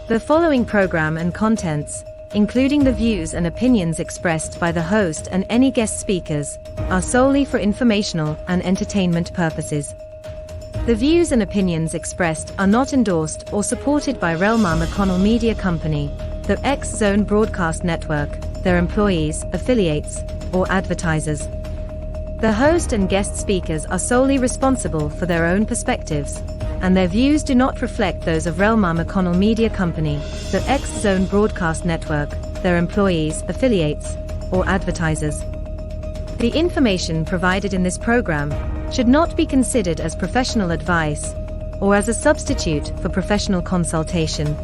The following program and contents, including the views and opinions expressed by the host and any guest speakers, are solely for informational and entertainment purposes. The views and opinions expressed are not endorsed or supported by rel-mar Media Company, the X Zone Broadcast Network, their employees, affiliates, or advertisers. The host and guest speakers are solely responsible for their own perspectives, and their views do not reflect those of rel-mar Media Company, the X Zone Broadcast Network, their employees, affiliates, or advertisers. The information provided in this program should not be considered as professional advice or as a substitute for professional consultation.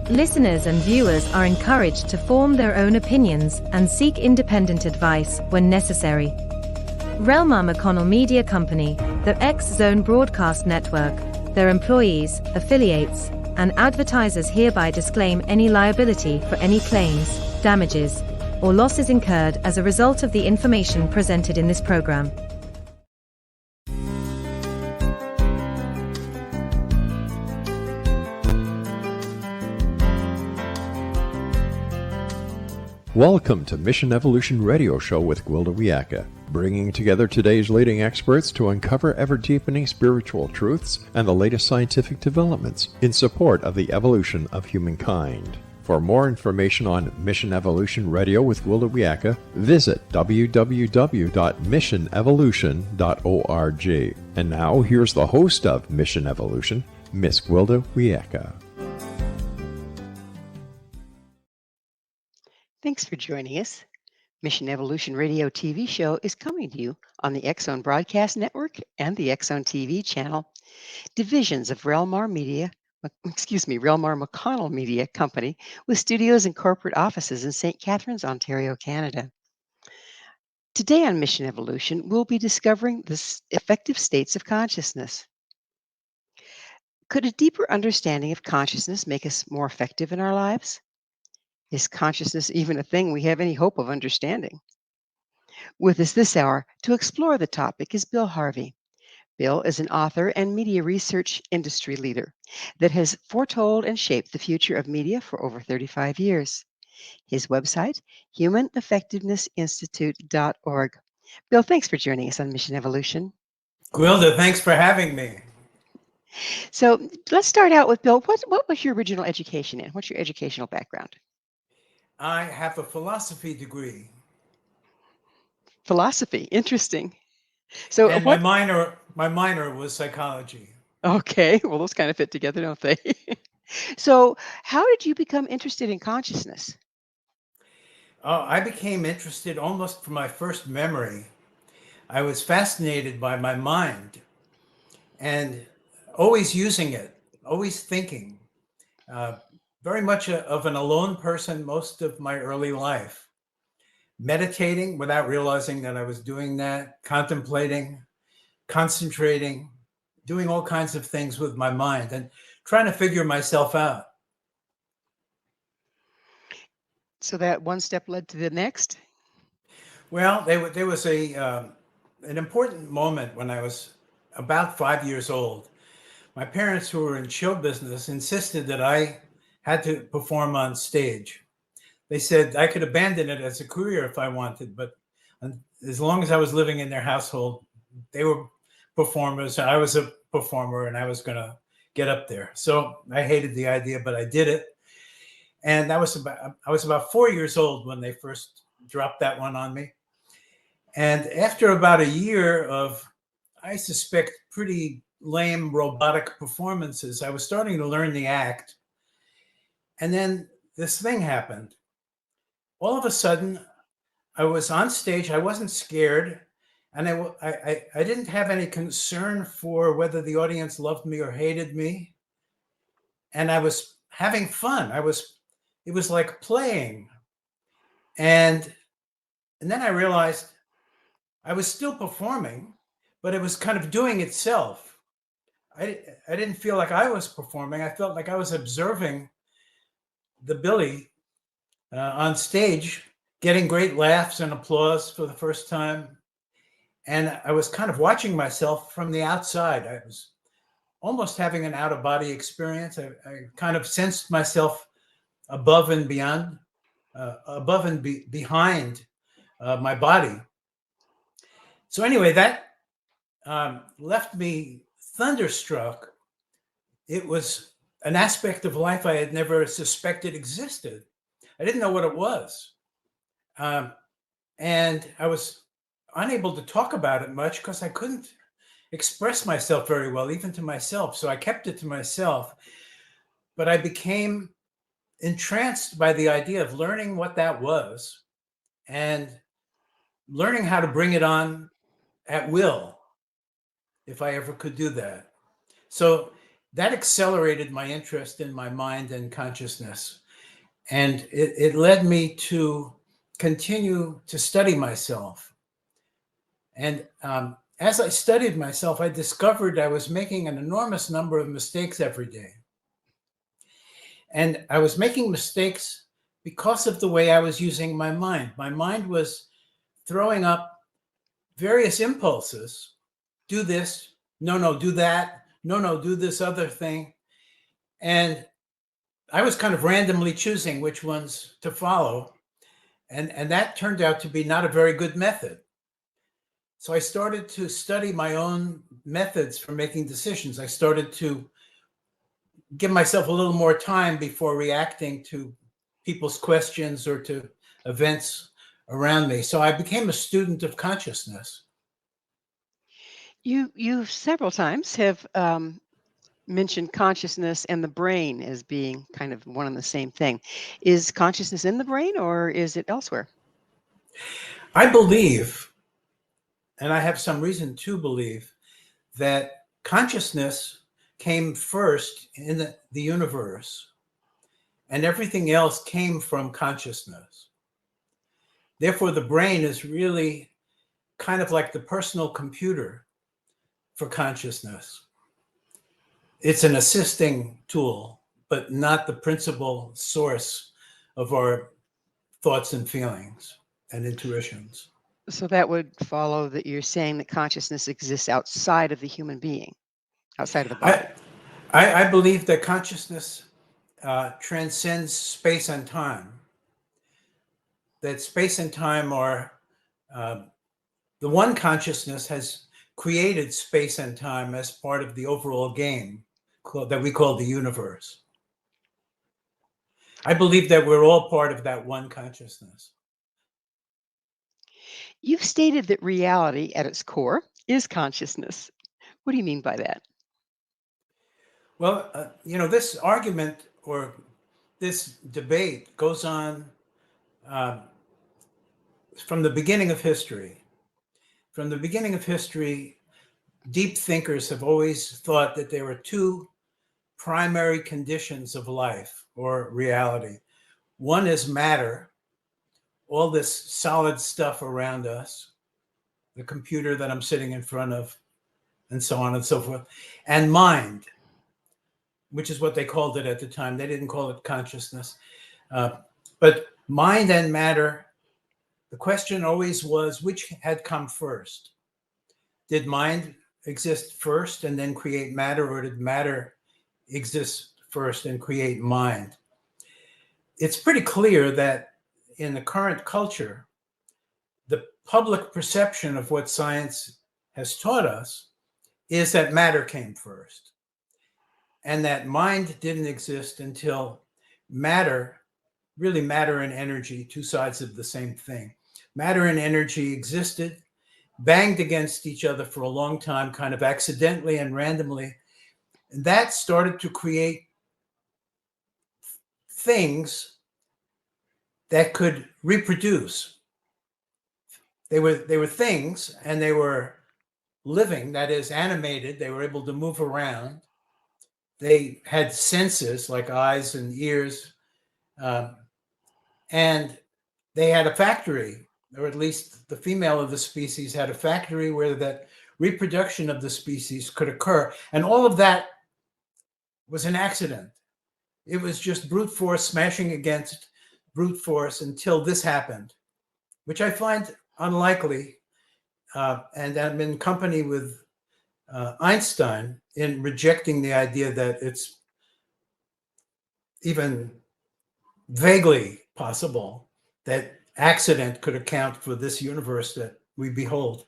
Listeners and viewers are encouraged to form their own opinions and seek independent advice when necessary. rel-mar Media Company, the X Zone Broadcast Network, their employees, affiliates, and advertisers hereby disclaim any liability for any claims, damages, or losses incurred as a result of the information presented in this program. Welcome to Mission Evolution Radio Show with Gwilda Wiyaka, bringing together today's leading experts to uncover ever-deepening spiritual truths and the latest scientific developments in support of the evolution of humankind. For more information on Mission Evolution Radio with Gwilda Wiyaka, visit www.missionevolution.org. And now, here's the host of Mission Evolution, Miss Gwilda Wiyaka. Thanks for joining us. Mission Evolution Radio TV show is coming to you on the X Zone Broadcast Network and the X Zone TV channel, divisions of rel-mar Media Company, with studios and corporate offices in St. Catharines, Ontario, Canada. Today on Mission Evolution, we'll be discovering the effective states of consciousness. Could a deeper understanding of consciousness make us more effective in our lives? Is consciousness even a thing we have any hope of understanding? With us this hour to explore the topic is Bill Harvey. Bill is an author and media research industry leader that has foretold and shaped the future of media for over 35 years. His website, humaneffectivenessinstitute.org. Bill, thanks for joining us on Mission Evolution. Gwilda, thanks for having me. So let's start out with Bill. What was your original education in? What's your educational background? I have a philosophy degree. Philosophy, interesting. So and my minor was psychology. Okay, well, those kind of fit together, don't they? So how did you become interested in consciousness? I became interested almost from my first memory. I was fascinated by my mind and always using it, always thinking. Very much of an alone person most of my early life. Meditating without realizing that I was doing that, contemplating, concentrating, doing all kinds of things with my mind and trying to figure myself out. So that one step led to the next? Well, there was an important moment when I was about 5 years old. My parents, who were in show business, insisted that I had to perform on stage. They said I could abandon it as a career if I wanted, but as long as I was living in their household, they were performers, I was a performer, and I was going to get up there. So I hated the idea, but I did it. And I was about 4 years old when they first dropped that one on me. And after about a year of, I suspect, pretty lame robotic performances, I was starting to learn the act. And then this thing happened. All of a sudden, I was on stage. I wasn't scared. And I didn't have any concern for whether the audience loved me or hated me. And I was having fun. It was like playing. And then I realized I was still performing, but it was kind of doing itself. I didn't feel like I was performing. I felt like I was observing the Billy on stage, getting great laughs and applause for the first time. And I was kind of watching myself from the outside. I was almost having an out-of-body experience. I kind of sensed myself above and beyond, behind my body. So anyway, that left me thunderstruck. It was an aspect of life I had never suspected existed. I didn't know what it was. And I was unable to talk about it much because I couldn't express myself very well, even to myself. So I kept it to myself. But I became entranced by the idea of learning what that was and learning how to bring it on at will, if I ever could do that. So that accelerated my interest in my mind and consciousness. And it led me to continue to study myself. And as I studied myself, I discovered I was making an enormous number of mistakes every day. And I was making mistakes because of the way I was using my mind. My mind was throwing up various impulses. Do this. No, do that. No, do this other thing. And I was kind of randomly choosing which ones to follow. And that turned out to be not a very good method. So I started to study my own methods for making decisions. I started to give myself a little more time before reacting to people's questions or to events around me. So I became a student of consciousness. You several times have mentioned consciousness and the brain as being kind of one and the same thing. Is consciousness in the brain or is it elsewhere? I believe, and I have some reason to believe, that consciousness came first in the universe, and everything else came from consciousness. Therefore, the brain is really kind of like the personal computer for consciousness. It's an assisting tool, but not the principal source of our thoughts and feelings and intuitions. So that would follow that you're saying that consciousness exists outside of the human being, outside of the body. I believe that consciousness transcends space and time. That space and time are, the one consciousness has created space and time as part of the overall game that we call the universe. I believe that we're all part of that one consciousness. You've stated that reality at its core is consciousness. What do you mean by that? Well, this argument or this debate goes on from the beginning of history. From the beginning of history, deep thinkers have always thought that there were two primary conditions of life or reality. One is matter, all this solid stuff around us, the computer that I'm sitting in front of, and so on and so forth, and mind, which is what they called it at the time. They didn't call it consciousness. But mind and matter, the question always was, which had come first? Did mind exist first and then create matter, or did matter exist first and create mind? It's pretty clear that in the current culture, the public perception of what science has taught us is that matter came first, and that mind didn't exist until matter, really matter and energy, two sides of the same thing. Matter and energy existed, banged against each other for a long time, kind of accidentally and randomly. And that started to create things that could reproduce. They were things, and they were living, that is, animated. They were able to move around. They had senses like eyes and ears, and they had a factory, or at least the female of the species had a factory where that reproduction of the species could occur. And all of that was an accident. It was just brute force smashing against brute force until this happened, which I find unlikely. And I'm in company with Einstein in rejecting the idea that it's even vaguely possible that accident could account for this universe that we behold.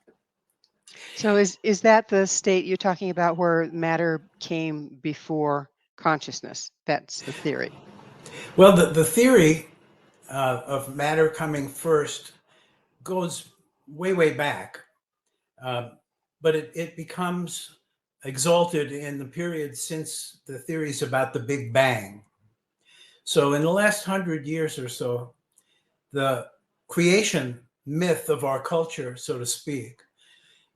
So is that the state you're talking about where matter came before consciousness? That's the theory. Well, the theory of matter coming first goes way, way back, but it becomes exalted in the period since the theories about the Big Bang. So in the last 100 years or so, the creation myth of our culture, so to speak,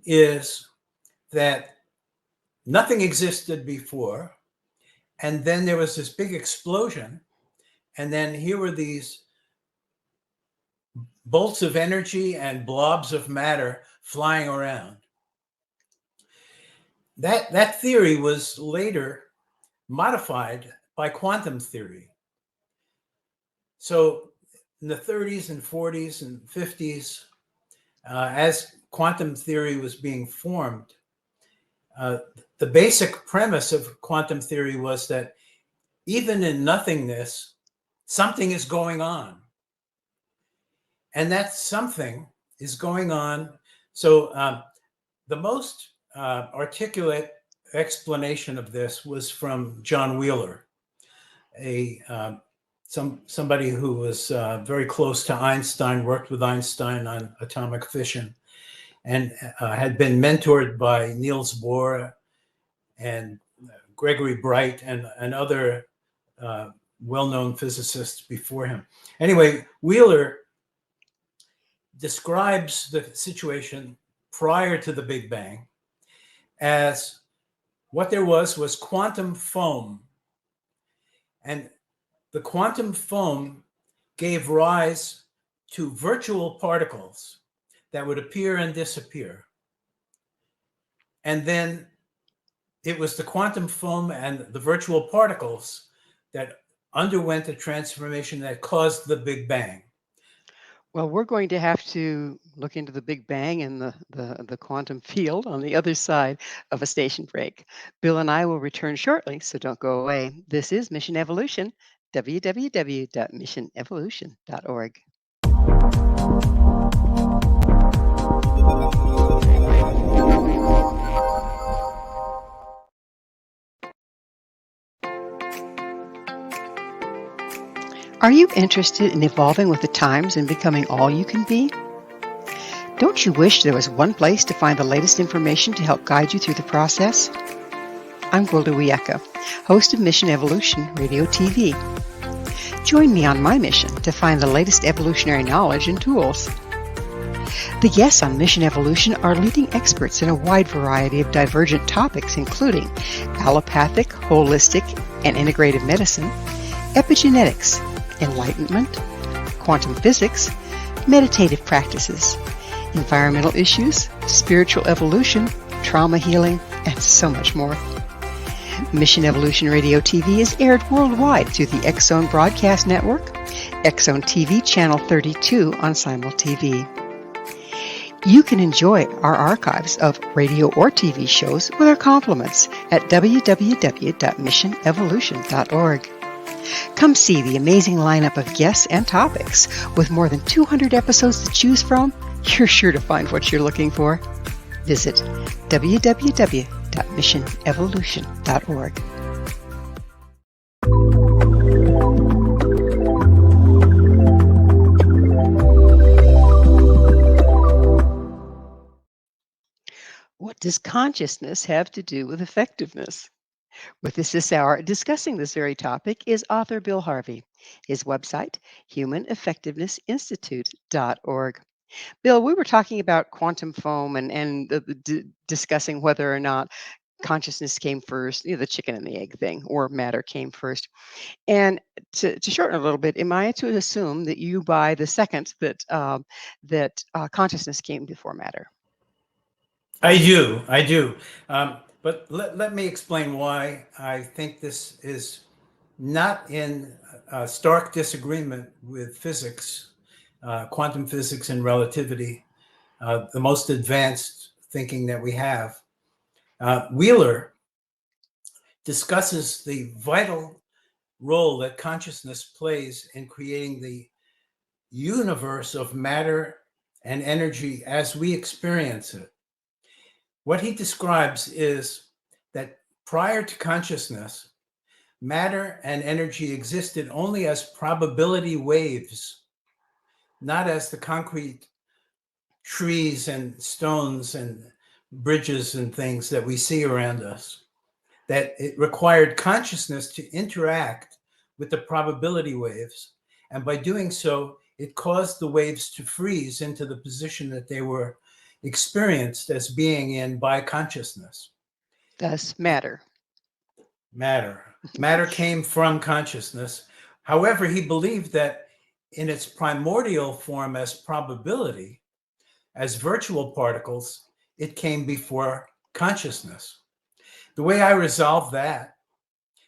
is that nothing existed before, and then there was this big explosion, and then here were these bolts of energy and blobs of matter flying around. That theory was later modified by quantum theory. So in the 30s and 40s and 50s, as quantum theory was being formed, the basic premise of quantum theory was that even in nothingness, something is going on. And that something is going on. So the most articulate explanation of this was from John Wheeler, somebody who was very close to Einstein, worked with Einstein on atomic fission, and had been mentored by Niels Bohr and Gregory Bright and other well-known physicists before him. Anyway, Wheeler describes the situation prior to the Big Bang as what there was quantum foam. And the quantum foam gave rise to virtual particles that would appear and disappear. And then it was the quantum foam and the virtual particles that underwent a transformation that caused the Big Bang. Well, we're going to have to look into the Big Bang and the quantum field on the other side of a station break. Bill and I will return shortly, so don't go away. This is Mission Evolution, www.missionevolution.org. Are you interested in evolving with the times and becoming all you can be? Don't you wish there was one place to find the latest information to help guide you through the process? I'm Gwilda Wiyaka, host of Mission Evolution Radio TV. Join me on my mission to find the latest evolutionary knowledge and tools. The guests on Mission Evolution are leading experts in a wide variety of divergent topics, including allopathic, holistic, and integrative medicine, epigenetics, enlightenment, quantum physics, meditative practices, environmental issues, spiritual evolution, trauma healing, and so much more. Mission Evolution Radio TV is aired worldwide through the X-Zone Broadcast Network, X-Zone TV Channel 32 on Simul TV. You can enjoy our archives of radio or TV shows with our compliments at www.missionevolution.org. Come see the amazing lineup of guests and topics. With more than 200 episodes to choose from, you're sure to find what you're looking for. Visit www.missionevolution.org. What does consciousness have to do with effectiveness? With us this hour, discussing this very topic, is author Bill Harvey. His website, humaneffectivenessinstitute.org. Bill, we were talking about quantum foam and discussing whether or not consciousness came first, the chicken and the egg thing, or matter came first. And to shorten a little bit, am I to assume that you buy the second that consciousness came before matter? I do. But let me explain why I think this is not in stark disagreement with physics, quantum physics and relativity, the most advanced thinking that we have. Wheeler discusses the vital role that consciousness plays in creating the universe of matter and energy as we experience it. What he describes is that prior to consciousness, matter and energy existed only as probability waves, not as the concrete trees and stones and bridges and things that we see around us. That it required consciousness to interact with the probability waves. And by doing so, it caused the waves to freeze into the position that they were experienced as being in by consciousness. Thus, matter. Matter came from consciousness. However, he believed that in its primordial form as probability, as virtual particles, it came before consciousness. The way I resolve that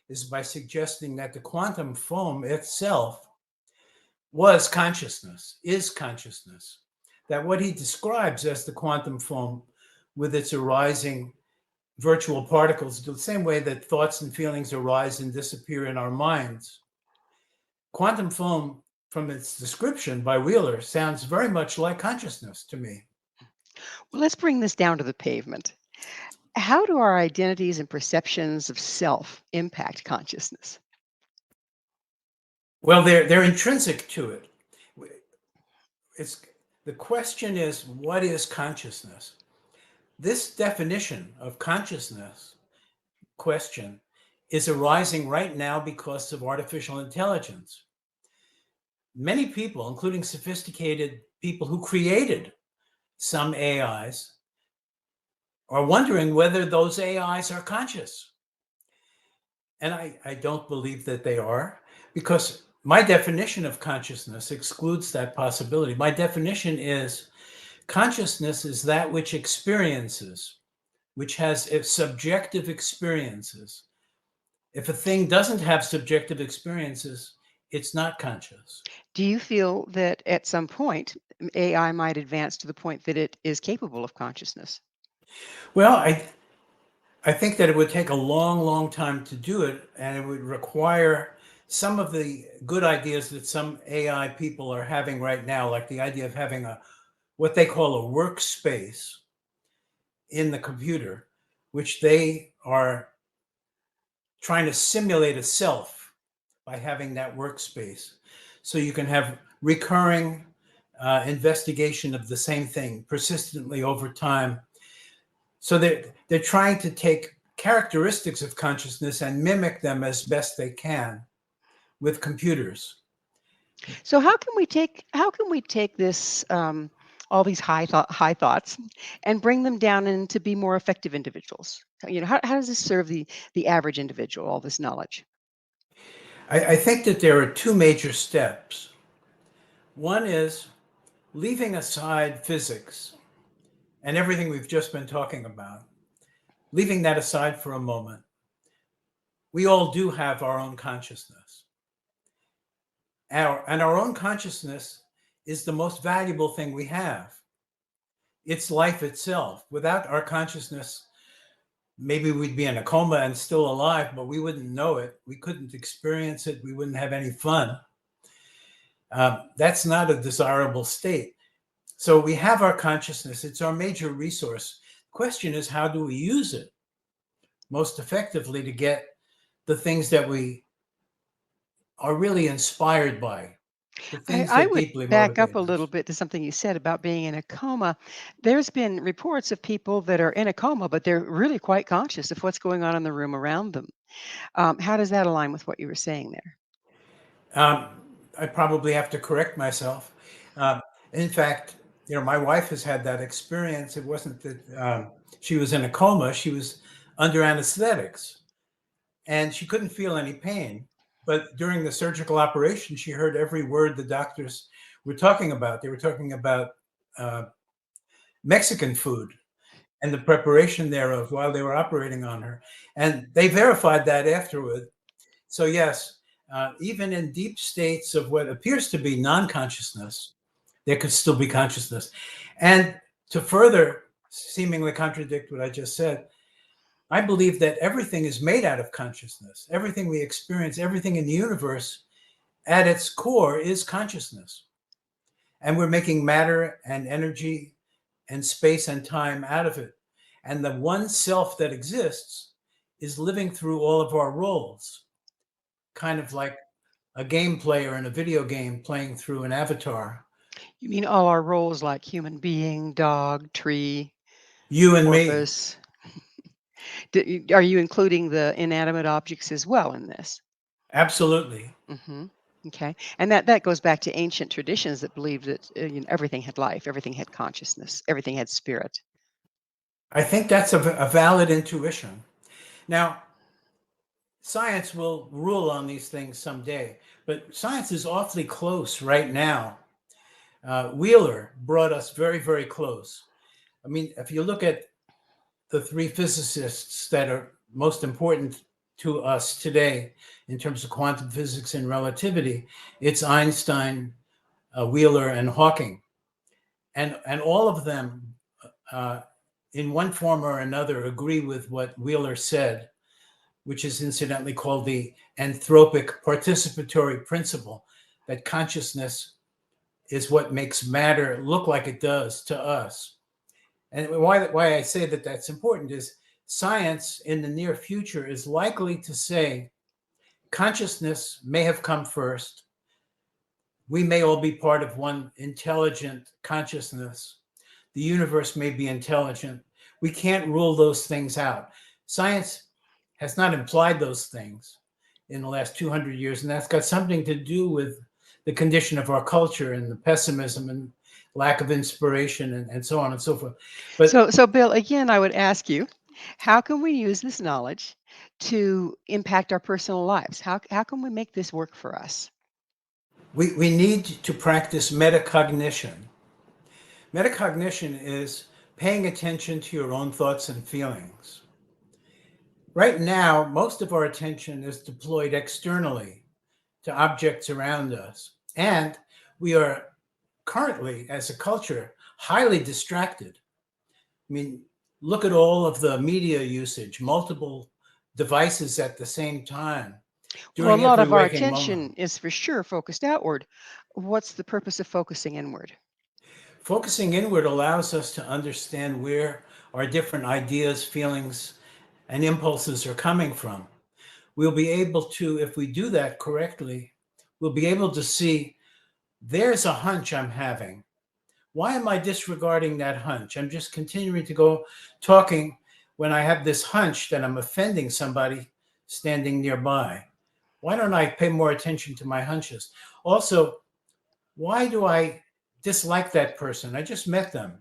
is by suggesting that the quantum foam itself was consciousness, is consciousness. That what he describes as the quantum foam with its arising virtual particles, the same way that thoughts and feelings arise and disappear in our minds. Quantum foam, from its description by Wheeler, sounds very much like consciousness to me. Well, let's bring this down to the pavement. How do our identities and perceptions of self impact consciousness? Well, they're intrinsic to it. The question is, what is consciousness? This definition of consciousness question is arising right now because of artificial intelligence. Many people, including sophisticated people who created some AIs, are wondering whether those AIs are conscious. And I don't believe that they are, because my definition of consciousness excludes that possibility. My definition is consciousness is that which experiences, which has subjective experiences. If a thing doesn't have subjective experiences, it's not conscious. Do you feel that at some point AI might advance to the point that it is capable of consciousness? Well, I think that it would take a long, long time to do it, and it would require some of the good ideas that some AI people are having right now, like the idea of having what they call a workspace in the computer, which they are trying to simulate a self by having that workspace. So you can have recurring investigation of the same thing persistently over time. So they're trying to take characteristics of consciousness and mimic them as best they can with computers. So how can we take this all these high thoughts and bring them down and to be more effective individuals? How does this serve the average individual, all this knowledge? I think that there are two major steps. One is leaving aside physics and everything we've just been talking about, leaving that aside for a moment. We all do have our own consciousness. Our own consciousness is the most valuable thing we have. It's life itself. Without our consciousness, maybe we'd be in a coma and still alive, but we wouldn't know it. We couldn't experience it. We wouldn't have any fun. That's not a desirable state. So we have our consciousness. It's our major resource. The question is, how do we use it most effectively to get the things that we are really inspired by, the things I that would deeply back up motivate a us? little bit to something you said about being in a coma. There's been reports of people that are in a coma, but they're really quite conscious of what's going on in the room around them. How does that align with what you were saying there? I probably have to correct myself. In fact, my wife has had that experience. It wasn't that she was in a coma. She was under anesthetics and she couldn't feel any pain. But during the surgical operation, she heard every word the doctors were talking about. They were talking about Mexican food and the preparation thereof while they were operating on her. And they verified that afterward. So yes, even in deep states of what appears to be non-consciousness, there could still be consciousness. And to further seemingly contradict what I just said, I believe that everything is made out of consciousness. Everything we experience, everything in the universe at its core is consciousness. And we're making matter and energy and space and time out of it. And the one self that exists is living through all of our roles, kind of like a game player in a video game playing through an avatar. You mean all our roles like human being, dog, tree, You and me. porpoise? Are you including the inanimate objects as well in this? Absolutely. Hmm. Okay. And that goes back to ancient traditions that believed that everything had life, everything had consciousness, everything had spirit. I think that's a valid intuition. Now, science will rule on these things someday, but science is awfully close right now. Wheeler brought us very, very close. I mean, if you look at the three physicists that are most important to us today in terms of quantum physics and relativity, it's Einstein, Wheeler, and Hawking. And all of them, in one form or another, agree with what Wheeler said, which is incidentally called the anthropic participatory principle, that consciousness is what makes matter look like it does to us. And why I say that that's important is science in the near future is likely to say consciousness may have come first. We may all be part of one intelligent consciousness. The universe may be intelligent. We can't rule those things out. Science has not implied those things in the last 200 years, and that's got something to do with the condition of our culture and the pessimism and lack of inspiration and so on and so forth. But So Bill, again, I would ask you, how can we use this knowledge to impact our personal lives? How can we make this work for us? we need to practice metacognition. Metacognition is paying attention to your own thoughts and feelings. Right now, most of our attention is deployed externally to objects around us. And we are currently, as a culture, highly distracted. I mean, look at all of the media usage, multiple devices at the same time Well, a during lot every of our waking moment. attention is for sure focused outward. What's the purpose of focusing inward? Focusing inward allows us to understand where our different ideas, feelings, and impulses are coming from. We'll be able to, if we do that correctly, we'll be able to see there's a hunch I'm having. Why am I disregarding that hunch? I'm just continuing to go talking when I have this hunch that I'm offending somebody standing nearby. Why don't I pay more attention to my hunches? Also, why do I dislike that person? I just met them.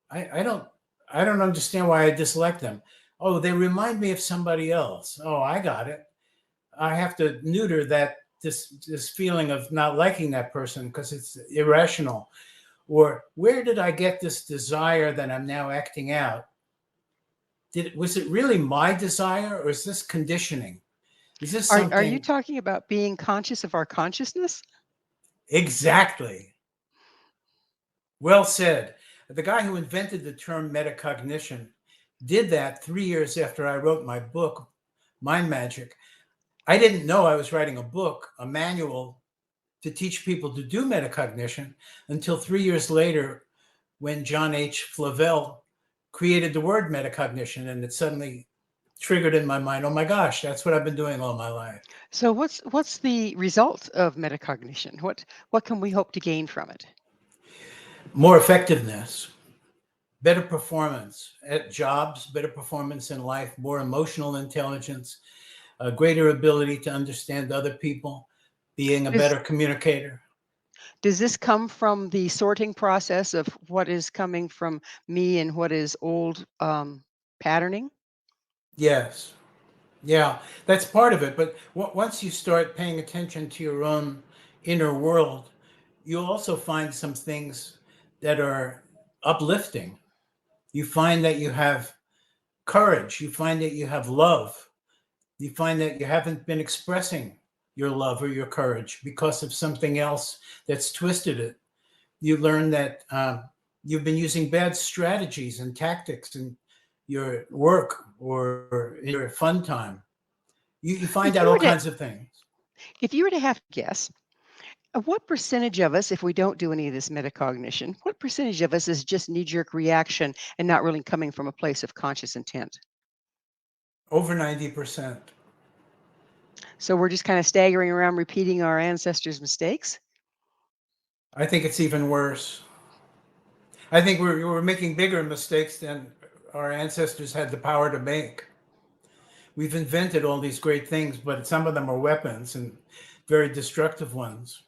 I don't understand why I dislike them. Oh, they remind me of somebody else. Oh, I got it. I have to neuter that this feeling of not liking that person because it's irrational. Or where did I get this desire that I'm now acting out? Was it really my desire, or is this conditioning? Is this Are you something? talking about being conscious of our consciousness? Exactly. Well said. The guy who invented the term metacognition did that 3 years after I wrote my book, Mind Magic. I didn't know I was writing a book, a manual to teach people to do metacognition until 3 years later when John H. Flavel created the word metacognition, and it suddenly triggered in my mind, oh my gosh, that's what I've been doing all my life. So what's the result of metacognition? What can we hope to gain from it? More effectiveness, better performance at jobs, better performance in life, more emotional intelligence, a greater ability to understand other people, being a Does better communicator. does this come from the sorting process of what is coming from me and what is old patterning? Yes. Yeah, that's part of it. But once you start paying attention to your own inner world, you'll also find some things that are uplifting. You find that you have courage. You find that you have love. You find that you haven't been expressing your love or your courage because of something else that's twisted it. You learn that you've been using bad strategies and tactics, and your work or in your fun time. You find If out you all were to kinds of things. if you were to have to guess, what percentage of us, if we don't do any of this metacognition, what percentage of us is just knee-jerk reaction and not really coming from a place of conscious intent? Over 90%. So we're just kind of staggering around repeating our ancestors' mistakes? I think it's even worse. I think we're making bigger mistakes than our ancestors had the power to make. We've invented all these great things, but some of them are weapons and very destructive ones.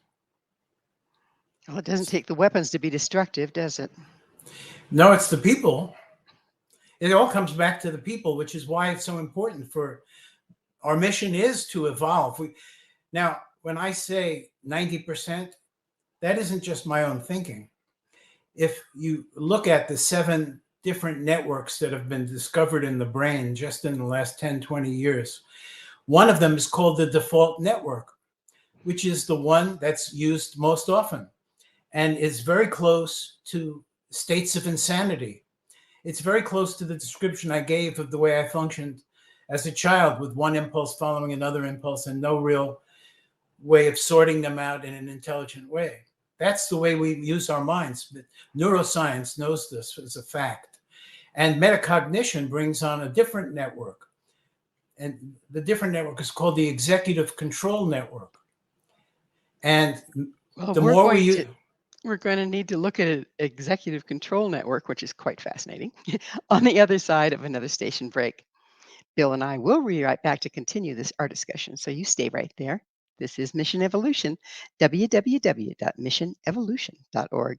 Well, it doesn't take the weapons to be destructive, does it? No, it's the people. It all comes back to the people, which is why it's so important for our mission is to evolve. Now, when I say 90%, that isn't just my own thinking. If you look at the 7 different networks that have been discovered in the brain just in the last 10, 20 years, one of them is called the default network, which is the one that's used most often and is very close to states of insanity. It's very close to the description I gave of the way I functioned as a child, with one impulse following another impulse and no real way of sorting them out in an intelligent way. That's the way we use our minds. Neuroscience knows this as a fact. And metacognition brings on a different network. And the different network is called the executive control network. And Well, the more we use, we're going to need to look at an executive control network, which is quite fascinating, on the other side of another station break. Bill and I will be right back to continue our discussion, so you stay right there. This is Mission Evolution, www.missionevolution.org.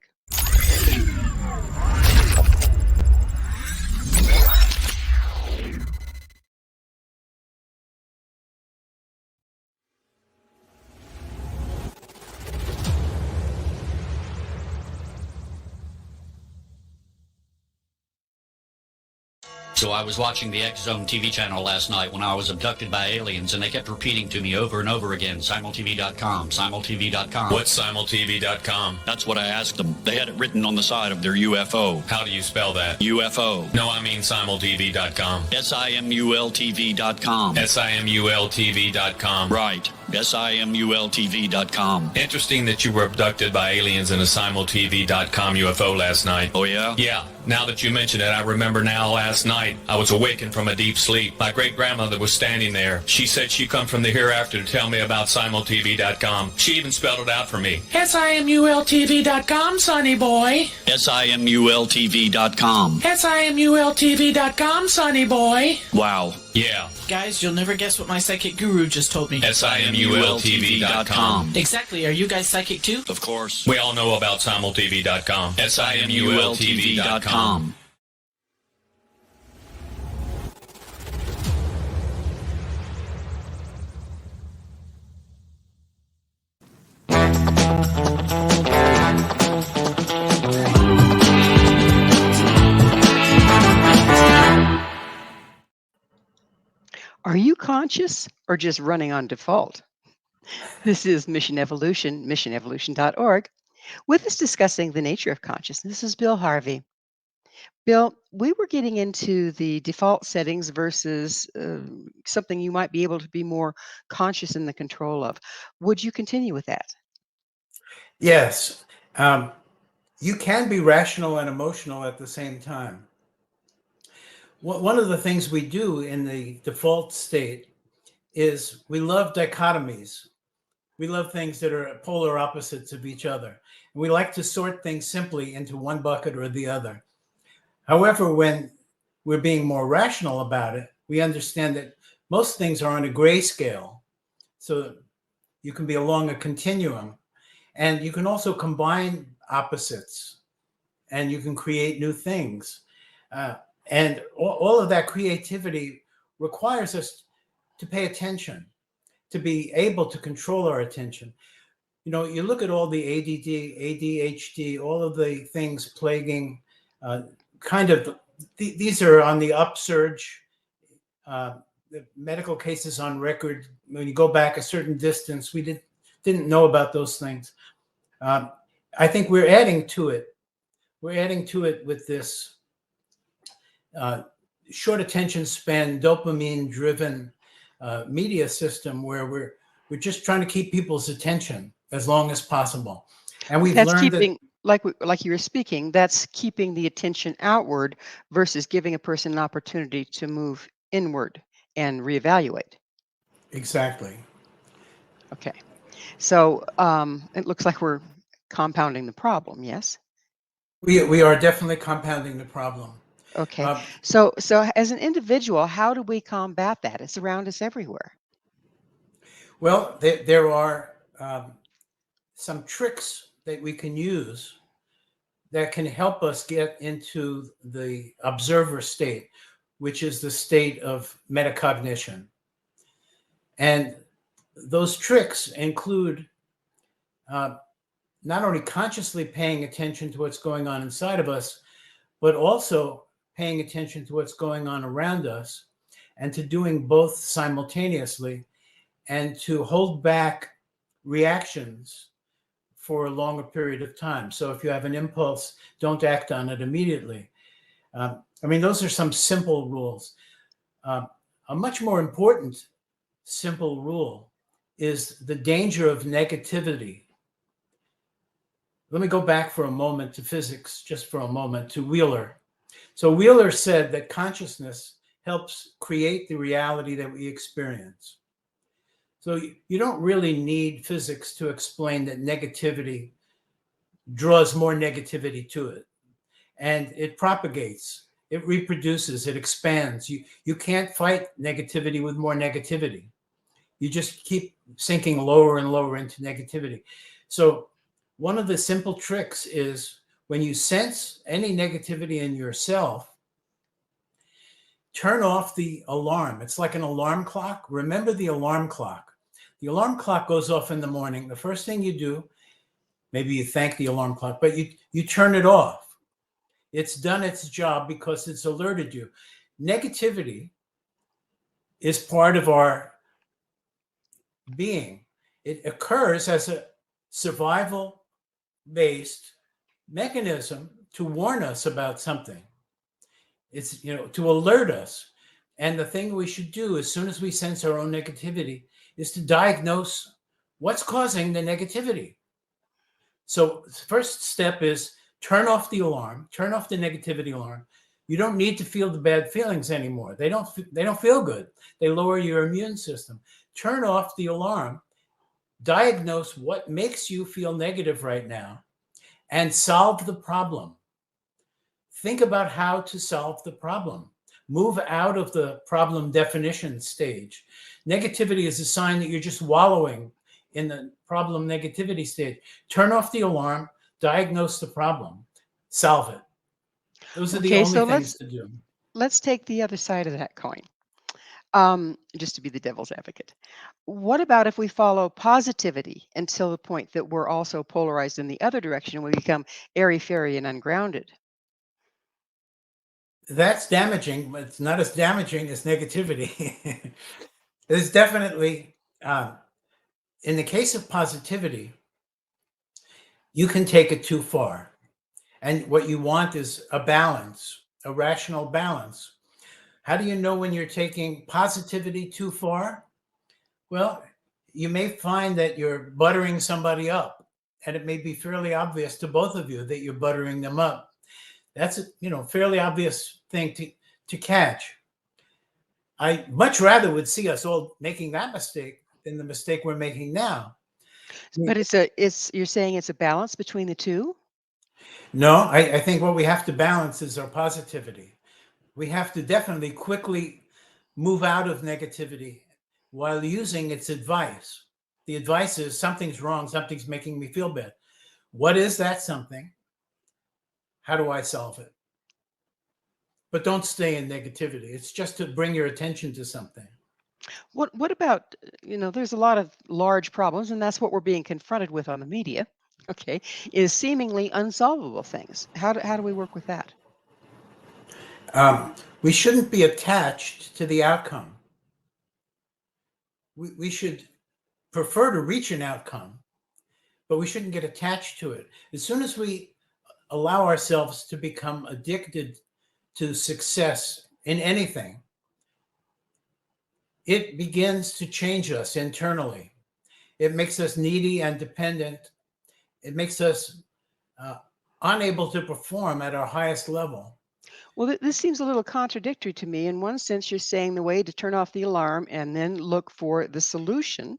So I was watching the X Zone TV channel last night when I was abducted by aliens, and they kept repeating to me over and over again, simultv.com, simultv.com. What's simultv.com? That's what I asked them. They had it written on the side of their UFO. How do you spell that? UFO. No, I mean simultv.com. simultv.com. simultv.com. Right. simultv.com. Interesting that you were abducted by aliens in a simultv.com UFO last night. Oh, yeah? Yeah. Now that you mention it, I remember now last night I was awakened from a deep sleep. My great-grandmother was standing there. She said she come from the hereafter to tell me about simultv.com. She even spelled it out for me. simultv.com, sonny boy. simultv.com. simultv.com, sonny boy. Wow. Yeah. Guys, you'll never guess what my psychic guru just told me. simultv.com. Exactly. Are you guys psychic too? Of course. We all know about simultv.com. simultv.com. Are you conscious or just running on default? This is Mission Evolution, missionevolution.org. With us discussing the nature of consciousness is Bill Harvey. Bill, we were getting into the default settings versus something you might be able to be more conscious in the control of. Would you continue with that? yes, you can be rational and emotional at the same time. One of the things we do in the default state is we love dichotomies. We love things that are polar opposites of each other. We like to sort things simply into one bucket or the other. However, when we're being more rational about it, we understand that most things are on a gray scale. So you can be along a continuum. And you can also combine opposites and you can create new things. And all of that creativity requires us to pay attention, to be able to control our attention. You know, you look at all the ADD, ADHD, all of the things plaguing these are on the upsurge. The medical cases on record, when you go back a certain distance, we didn't know about those things. I think we're adding to it. We're adding to it with this short attention span, dopamine driven media system where we're just trying to keep people's attention as long as possible. And we've That's learned that keeping, like you were speaking, that's keeping the attention outward versus giving a person an opportunity to move inward and reevaluate. exactly. Okay. So it looks like we're compounding the problem, yes? We are definitely compounding the problem. Okay. Uh, So as an individual, how do we combat that? It's around us everywhere. well, there are some tricks that we can use that can help us get into the observer state, which is the state of metacognition. And those tricks include not only consciously paying attention to what's going on inside of us, but also paying attention to what's going on around us, and to doing both simultaneously, and to hold back reactions for a longer period of time. So if you have an impulse, don't act on it immediately. I mean, those are some simple rules. A much more important simple rule is the danger of negativity. Let me go back for a moment to physics, just for a moment, to Wheeler. So Wheeler said that consciousness helps create the reality that we experience. So you don't really need physics to explain that negativity draws more negativity to it, and it propagates, it reproduces, it expands. You can't fight negativity with more negativity. You just keep sinking lower and lower into negativity. So one of the simple tricks is when you sense any negativity in yourself, turn off the alarm. It's like an alarm clock. Remember the alarm clock. The alarm clock goes off in the morning. The first thing you do, maybe you thank the alarm clock, but you turn it off. It's done its job because it's alerted you. Negativity is part of our being. It occurs as a survival-based mechanism to warn us about something. It's, to alert us. And the thing we should do as soon as we sense our own negativity is to diagnose what's causing the negativity. So the first step is turn off the alarm, turn off the negativity alarm. You don't need to feel the bad feelings anymore. They don't feel good. They lower your immune system. Turn off the alarm, diagnose what makes you feel negative right now, and solve the problem. Think about how to solve the problem. Move out of the problem definition stage. Negativity is a sign that you're just wallowing in the problem negativity stage. Turn off the alarm, diagnose the problem, solve it. Those are the Okay, only so things to do. let's take the other side of that coin. Just to be the devil's advocate. What about if we follow positivity until the point that we're also polarized in the other direction and we become airy-fairy and ungrounded? That's damaging, but it's not as damaging as negativity. There's definitely, in the case of positivity, you can take it too far. And what you want is a balance, a rational balance. How do you know when you're taking positivity too far? Well, you may find that you're buttering somebody up, and it may be fairly obvious to both of you that you're buttering them up. That's a fairly obvious thing to catch. I much rather would see us all making that mistake than the mistake we're making now. But you're saying it's a balance between the two? No, I think what we have to balance is our positivity. We have to definitely quickly move out of negativity while using its advice. The advice is something's wrong, something's making me feel bad. What is that something? How do I solve it? But don't stay in negativity. It's just to bring your attention to something. What about, there's a lot of large problems, and that's what we're being confronted with on the media, okay, is seemingly unsolvable things. How do we work with that? We shouldn't be attached to the outcome. We should prefer to reach an outcome, but we shouldn't get attached to it. As soon as we allow ourselves to become addicted to success in anything, it begins to change us internally. It makes us needy and dependent. It makes us unable to perform at our highest level. Well, this seems a little contradictory to me. In one sense, you're saying the way to turn off the alarm and then look for the solution.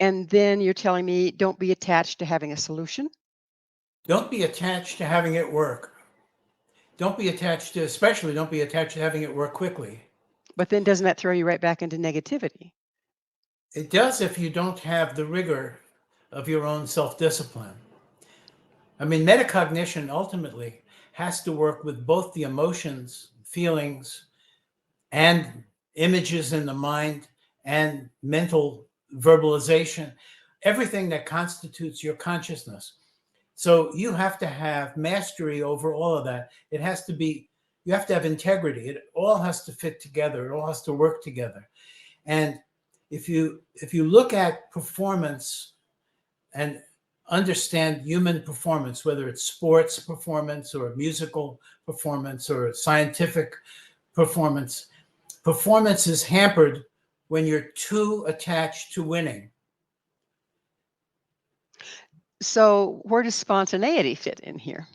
And then you're telling me don't be attached to having a solution. Don't be attached to having it work. Don't be attached to, especially don't be attached to having it work quickly. But then doesn't that throw you right back into negativity? It does if you don't have the rigor of your own self-discipline. I mean, metacognition ultimately has to work with both the emotions, feelings, and images in the mind and mental verbalization, everything that constitutes your consciousness. So you have to have mastery over all of that. It has to be, you have to have integrity. It all has to fit together. It all has to work together. And if you look at performance and understand human performance, whether it's sports performance or musical performance or scientific performance, performance is hampered when you're too attached to winning. So where does spontaneity fit in here?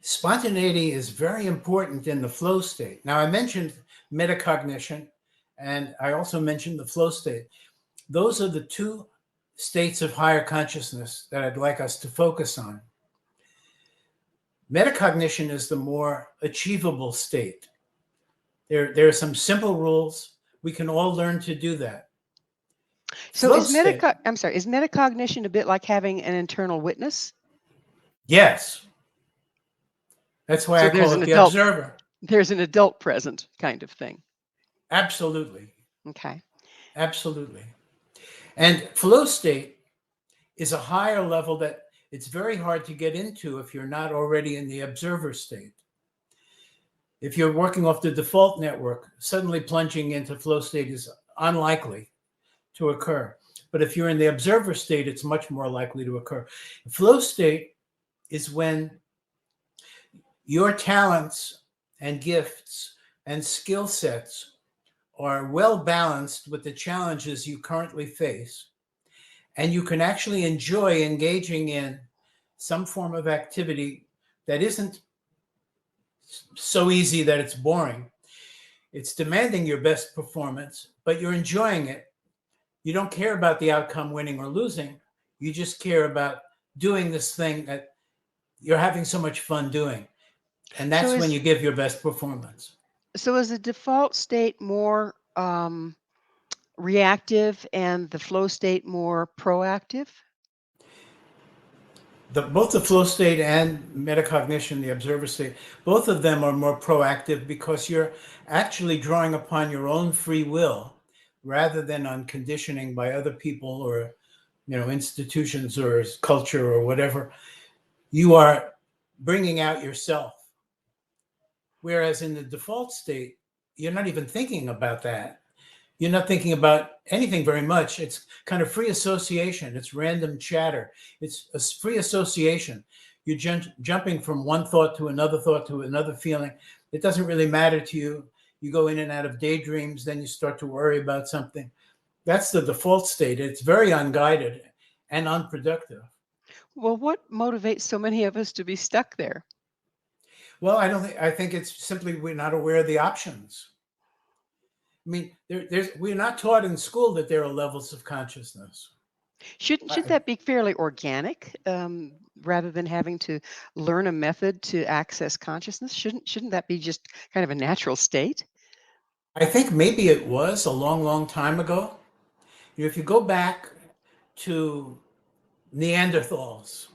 Spontaneity is very important in the flow state. Now, I mentioned metacognition, and I also mentioned the flow state. Those are the two states of higher consciousness that I'd like us to focus on. Metacognition is the more achievable state. There are some simple rules. We can all learn to do that. So Flow state, is metacognition a bit like having an internal witness? yes. That's why So I there's call an it the adult, observer. there's an adult present kind of thing. Absolutely. Okay. Absolutely. And flow state is a higher level that it's very hard to get into if you're not already in the observer state. If you're working off the default network, suddenly plunging into flow state is unlikely to occur. But if you're in the observer state, it's much more likely to occur. Flow state is when your talents and gifts and skill sets are well balanced with the challenges you currently face, and you can actually enjoy engaging in some form of activity that isn't so easy that it's boring. It's demanding your best performance, but you're enjoying it. You don't care about the outcome, winning or losing. You just care about doing this thing that you're having so much fun doing. And that's when you give your best performance. So is the default state more reactive and the flow state more proactive? Both the flow state and metacognition, the observer state, both of them are more proactive because you're actually drawing upon your own free will rather than on conditioning by other people or institutions or culture or whatever. You are bringing out yourself. Whereas in the default state, you're not even thinking about that. You're not thinking about anything very much. It's kind of free association. It's random chatter. It's a free association. You're jumping from one thought to another feeling. It doesn't really matter to you. You go in and out of daydreams, then you start to worry about something. That's the default state. It's very unguided and unproductive. Well, what motivates so many of us to be stuck there? Well, I think it's simply we're not aware of the options. I mean, we're not taught in school that there are levels of consciousness. Should that be fairly organic rather than having to learn a method to access consciousness? Shouldn't that be just kind of a natural state? I think maybe it was a long, long time ago. If you go back to Neanderthals,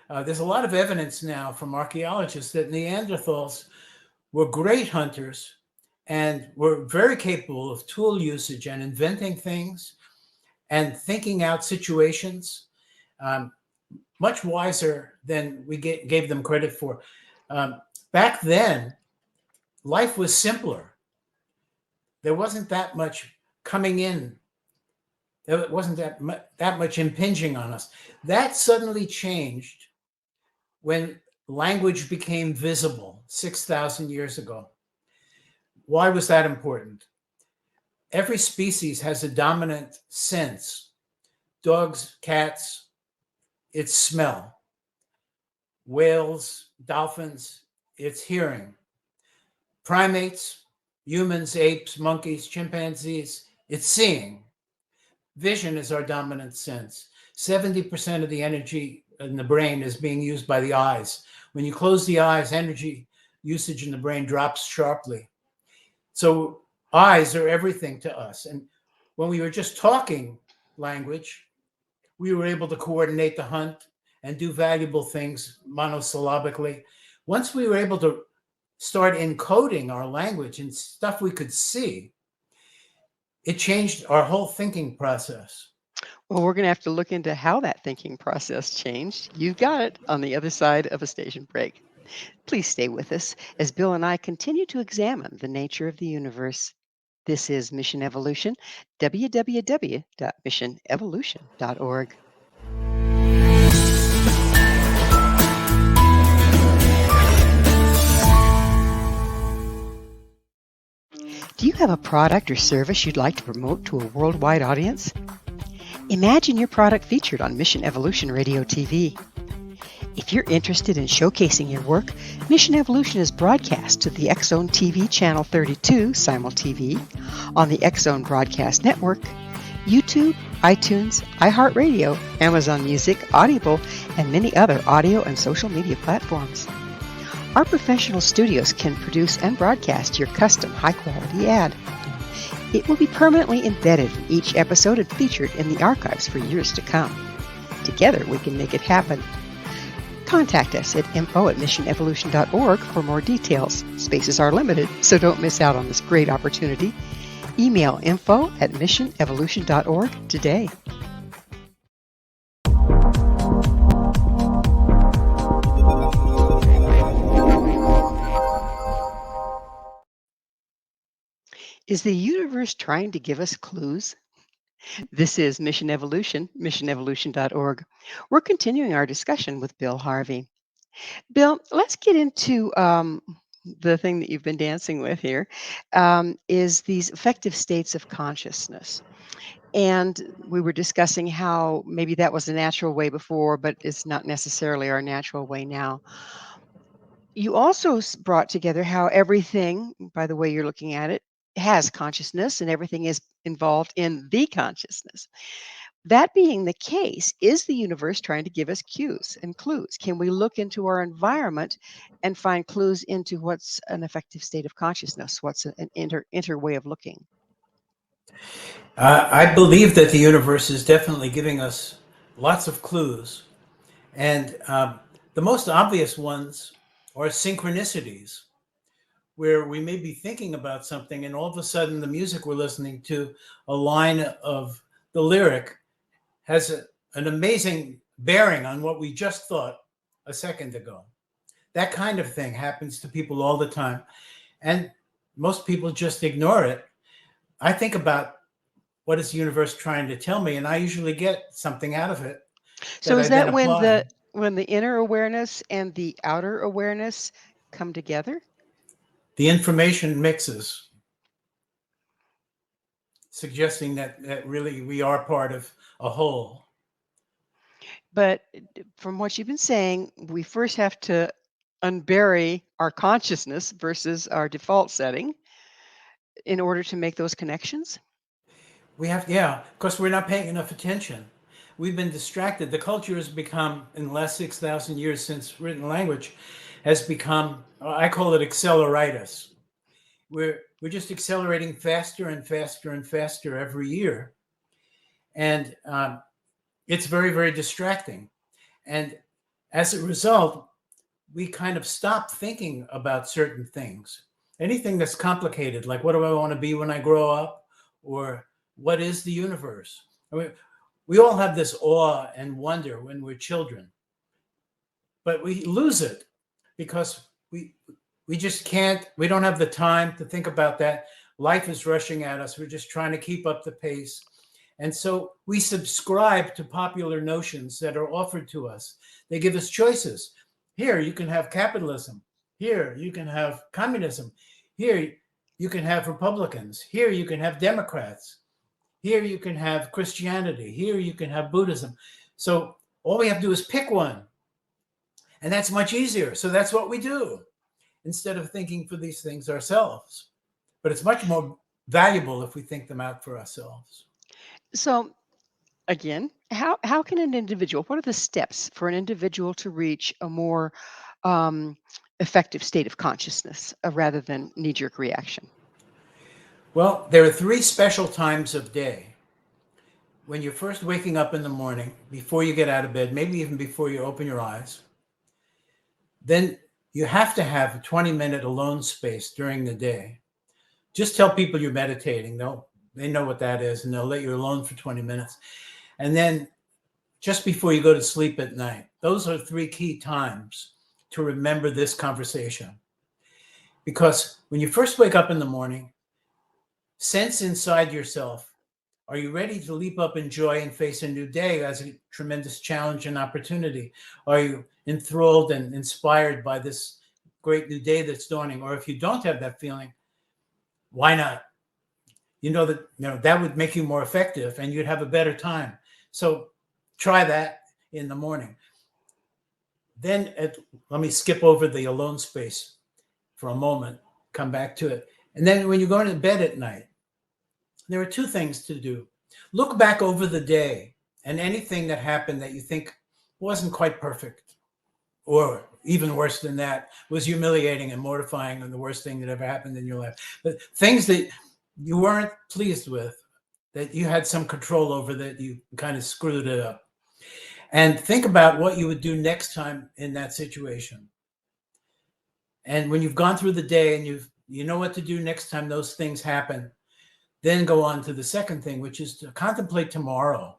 there's a lot of evidence now from archaeologists that Neanderthals were great hunters and were very capable of tool usage and inventing things and thinking out situations, much wiser than we gave them credit for. Back then, life was simpler. There wasn't that much coming in. There wasn't that much impinging on us. That suddenly changed when language became visible 6,000 years ago. why was that important? Every species has a dominant sense. Dogs, cats, it's smell. Whales, dolphins, it's hearing. Primates, humans, apes, monkeys, chimpanzees, it's seeing. Vision is our dominant sense. 70% of the energy in the brain is being used by the eyes. When you close the eyes, energy usage in the brain drops sharply. So eyes are everything to us. And when we were just talking language, we were able to coordinate the hunt and do valuable things monosyllabically. Once we were able to start encoding our language and stuff we could see, it changed our whole thinking process. Well, we're going to have to look into how that thinking process changed. You've got it on the other side of a station break. Please stay with us as Bill and I continue to examine the nature of the universe. This is Mission Evolution, www.missionevolution.org. Do you have a product or service you'd like to promote to a worldwide audience? Imagine your product featured on Mission Evolution Radio TV. If you're interested in showcasing your work, Mission Evolution is broadcast to the X-Zone TV Channel 32 Simul-TV on the X-Zone Broadcast Network, YouTube, iTunes, iHeartRadio, Amazon Music, Audible, and many other audio and social media platforms. Our professional studios can produce and broadcast your custom high-quality ad. It will be permanently embedded in each episode and featured in the archives for years to come. Together, we can make it happen. Contact us at info@missionevolution.org for more details. Spaces are limited, so don't miss out on this great opportunity. Email info@missionevolution.org today. Is the universe trying to give us clues? This is Mission Evolution, missionevolution.org. We're continuing our discussion with Bill Harvey. Bill, let's get into the thing that you've been dancing with here, is these affective states of consciousness. And we were discussing how maybe that was a natural way before, but it's not necessarily our natural way now. You also brought together how everything, by the way you're looking at it, has consciousness and everything is involved in the consciousness. That being the case, is the universe trying to give us cues and clues? Can we look into our environment and find clues into what's an effective state of consciousness? What's an inter way of looking? I believe that the universe is definitely giving us lots of clues. And the most obvious ones are synchronicities, where we may be thinking about something and all of a sudden the music we're listening to, a line of the lyric, has an amazing bearing on what we just thought a second ago. That kind of thing happens to people all the time. And most people just ignore it. I think about what is the universe trying to tell me, and I usually get something out of it. So is that when the inner awareness and the outer awareness come together? The information mixes, suggesting that really we are part of a whole. But from what you've been saying, we first have to unbury our consciousness versus our default setting in order to make those connections? We have, yeah, because we're not paying enough attention. We've been distracted. The culture has become, in the last 6,000 years since written language, has become, I call it acceleritis. We're just accelerating faster and faster and faster every year. And it's very, very distracting. And as a result, we kind of stop thinking about certain things. Anything that's complicated, like what do I want to be when I grow up? Or what is the universe? I mean, we all have this awe and wonder when we're children, but we lose it because we just can't, we don't have the time to think about that. Life is rushing at us. We're just trying to keep up the pace. And so we subscribe to popular notions that are offered to us. They give us choices. Here, you can have capitalism. Here, you can have communism. Here, you can have Republicans. Here you can have Democrats. Here you can have Christianity. Here you can have Buddhism. So all we have to do is pick one. And that's much easier. So that's what we do instead of thinking for these things ourselves. But it's much more valuable if we think them out for ourselves. So again, how can an individual, what are the steps for an individual to reach a more effective state of consciousness rather than knee-jerk reaction? Well, there are 3 special times of day. When you're first waking up in the morning, before you get out of bed, maybe even before you open your eyes, then you have to have a 20-minute alone space during the day. Just tell people you're meditating. They know what that is, and they'll let you alone for 20 minutes. And then just before you go to sleep at night, those are 3 key times to remember this conversation. Because when you first wake up in the morning, sense inside yourself, are you ready to leap up in joy and face a new day as a tremendous challenge and opportunity? Are you enthralled and inspired by this great new day that's dawning? Or if you don't have that feeling, why not? That would make you more effective and you'd have a better time. So try that in the morning. Then let me skip over the alone space for a moment, come back to it. And then when you go into bed at night, there are 2 things to do. Look back over the day and anything that happened that you think wasn't quite perfect, or even worse than that, was humiliating and mortifying and the worst thing that ever happened in your life. But things that you weren't pleased with, that you had some control over, that you kind of screwed it up. And think about what you would do next time in that situation. And when you've gone through the day and you know what to do next time those things happen, then go on to the second thing, which is to contemplate tomorrow.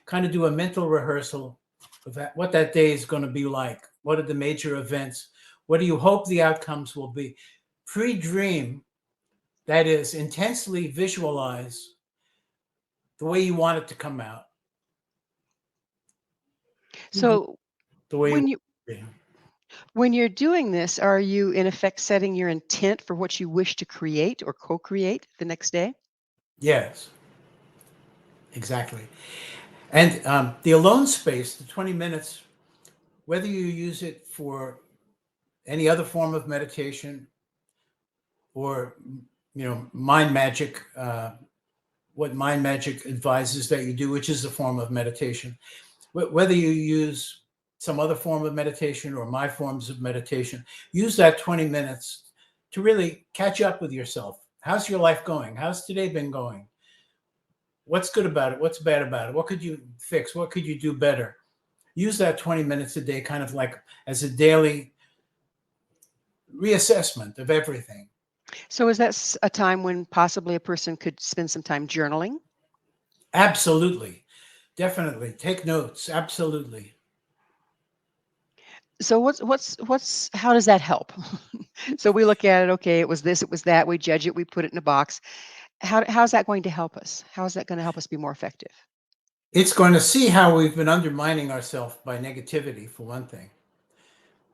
Kind of do a mental rehearsal of what that day is going to be like. What are the major events? What do you hope the outcomes will be? Pre-dream, that is, intensely visualize the way you want it to come out. So The way when you're doing this, are you in effect setting your intent for what you wish to create or co-create the next day? Yes, exactly. And the alone space, the 20 minutes, whether you use it for any other form of meditation or, mind magic, what mind magic advises that you do, which is a form of meditation, whether you use some other form of meditation or my forms of meditation, use that 20 minutes to really catch up with yourself. How's your life going? How's today been going? What's good about it? What's bad about it? What could you fix? What could you do better? Use that 20 minutes a day kind of like as a daily reassessment of everything. So is that a time when possibly a person could spend some time journaling? Absolutely. Definitely. Take notes. Absolutely. So how does that help? So we look at it, okay, it was this, it was that, we judge it, we put it in a box. How's that going to help us? How is that going to help us be more effective? It's going to see how we've been undermining ourselves by negativity, for one thing.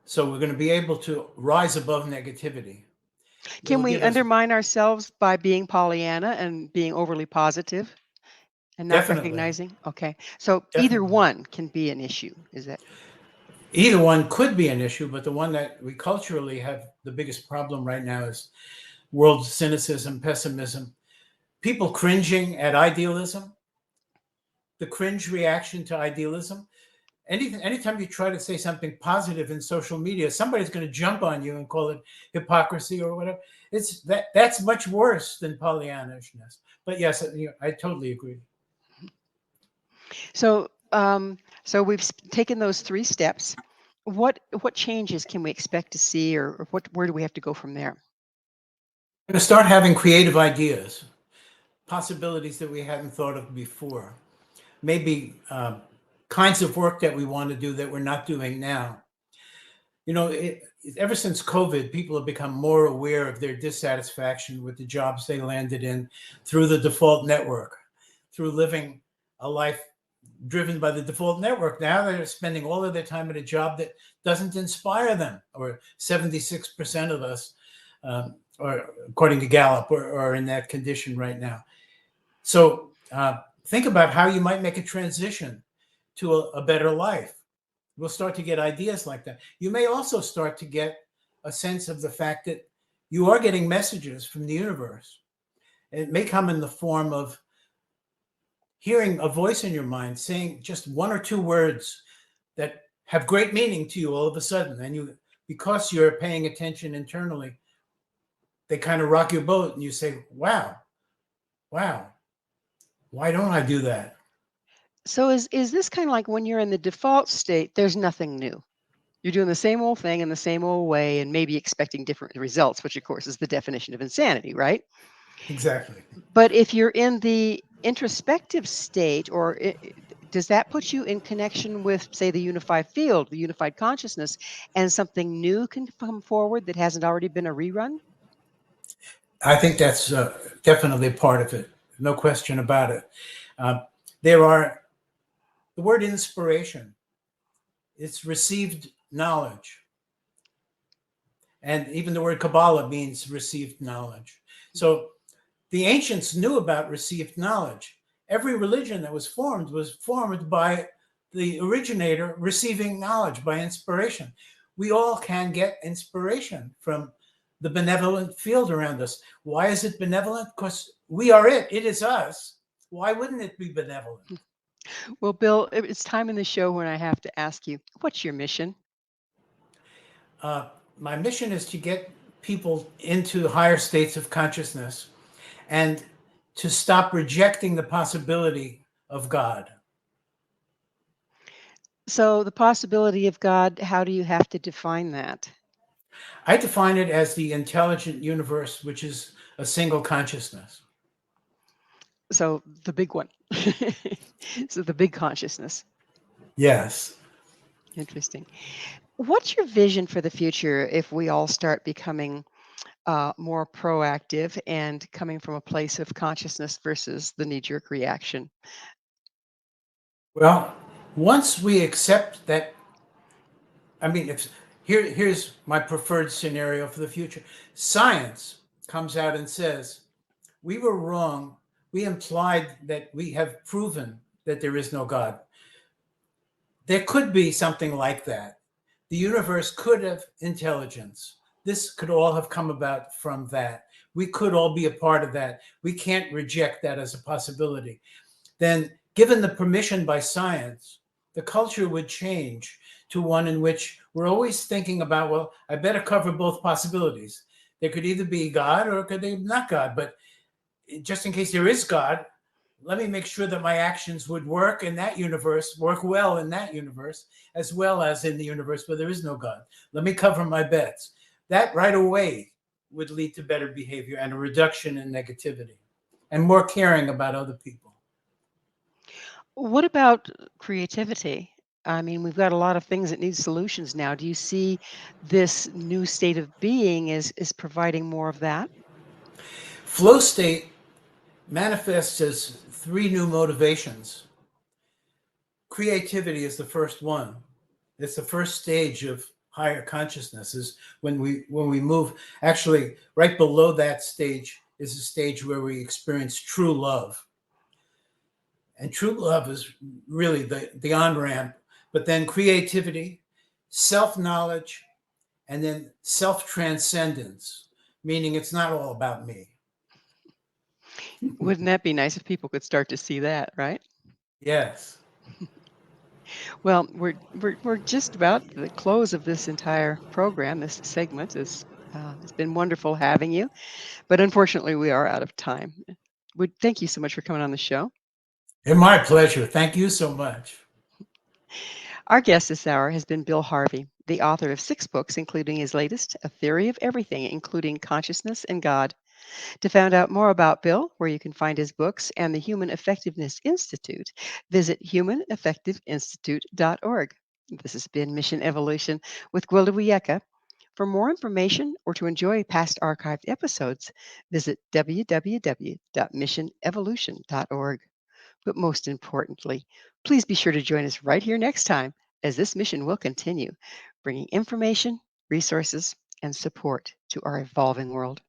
So we're going to be able to rise above negativity. Can we undermine ourselves by being Pollyanna and being overly positive and not Definitely. recognizing? Okay. So either Definitely. one can be an issue. Is that? Either one could be an issue, but the one that we culturally have the biggest problem right now is world cynicism, pessimism, people cringing at idealism, the cringe reaction to idealism. Anytime you try to say something positive in social media, somebody's going to jump on you and call it hypocrisy or whatever. That's much worse than Pollyannishness. But yes, I totally agree. So so we've taken those 3 steps. What changes can we expect to see, or where do we have to go from there? We're going to start having creative ideas, possibilities that we hadn't thought of before. Maybe kinds of work that we want to do that we're not doing now. Ever since COVID, people have become more aware of their dissatisfaction with the jobs they landed in through the default network, through living a life driven by the default network. Now they're spending all of their time at a job that doesn't inspire them, or 76% of us or according to Gallup, or in that condition right now. So think about how you might make a transition to a better life. We'll start to get ideas like that. You may also start to get a sense of the fact that you are getting messages from the universe. It may come in the form of hearing a voice in your mind saying just one or two words that have great meaning to you all of a sudden. And you, because you're paying attention internally, they kind of rock your boat and you say, wow, why don't I do that? So is this kind of like when you're in the default state, there's nothing new. You're doing the same old thing in the same old way and maybe expecting different results, which of course is the definition of insanity, right? Exactly. But if you're in the introspective state, or does that put you in connection with, say, the unified field, the unified consciousness, and something new can come forward that hasn't already been a rerun? I think that's definitely part of it. No question about it. There are the word inspiration. It's received knowledge. And even the word Kabbalah means received knowledge. So the ancients knew about received knowledge. Every religion that was formed by the originator receiving knowledge by inspiration. We all can get inspiration from the benevolent field around us. Why is it benevolent? Because we are it. It is us. Why wouldn't it be benevolent? Well, Bill, it's time in the show when I have to ask you, what's your mission? My mission is to get people into higher states of consciousness and to stop rejecting the possibility of God. So the possibility of God, how do you have to define that? I define it as the intelligent universe, which is a single consciousness. So the big one. So the big consciousness. Yes. Interesting. What's your vision for the future if we all start becoming more proactive and coming from a place of consciousness versus the knee-jerk reaction? Well, once we accept that, I mean, here's my preferred scenario for the future. Science comes out and says, we were wrong. We implied that we have proven that there is no God. There could be something like that. The universe could have intelligence. This could all have come about from that. We could all be a part of that. We can't reject that as a possibility. Then, given the permission by science, the culture would change to one in which we're always thinking about, well, I better cover both possibilities. There could either be God or could they not God. But just in case there is God, let me make sure that my actions would work in that universe, work well in that universe, as well as in the universe where there is no God. Let me cover my bets. That right away would lead to better behavior and a reduction in negativity and more caring about other people. What about creativity? I mean, we've got a lot of things that need solutions now. Do you see this new state of being is providing more of that? Flow state manifests as three new motivations. Creativity is the first one. It's the first stage of higher consciousness, is when we move. Actually, right below that stage is a stage where we experience true love. And true love is really the on-ramp. But then creativity, self-knowledge, and then self-transcendence, meaning it's not all about me. Wouldn't that be nice if people could start to see that, right? Yes. Well, we're just about the close of this entire program. This segment is it's been wonderful having you, but unfortunately we are out of time. Would thank you so much for coming on the show. And my pleasure. Thank you so much. Our guest this hour has been Bill Harvey, the author of 6 books, including his latest, A Theory of Everything, including Consciousness and God. To find out more about Bill, where you can find his books and the Human Effectiveness Institute, visit humaneffectiveinstitute.org. This has been Mission Evolution with Gwilda Wiyaka. For more information or to enjoy past archived episodes, visit www.missionevolution.org. But most importantly, please be sure to join us right here next time, as this mission will continue, bringing information, resources, and support to our evolving world.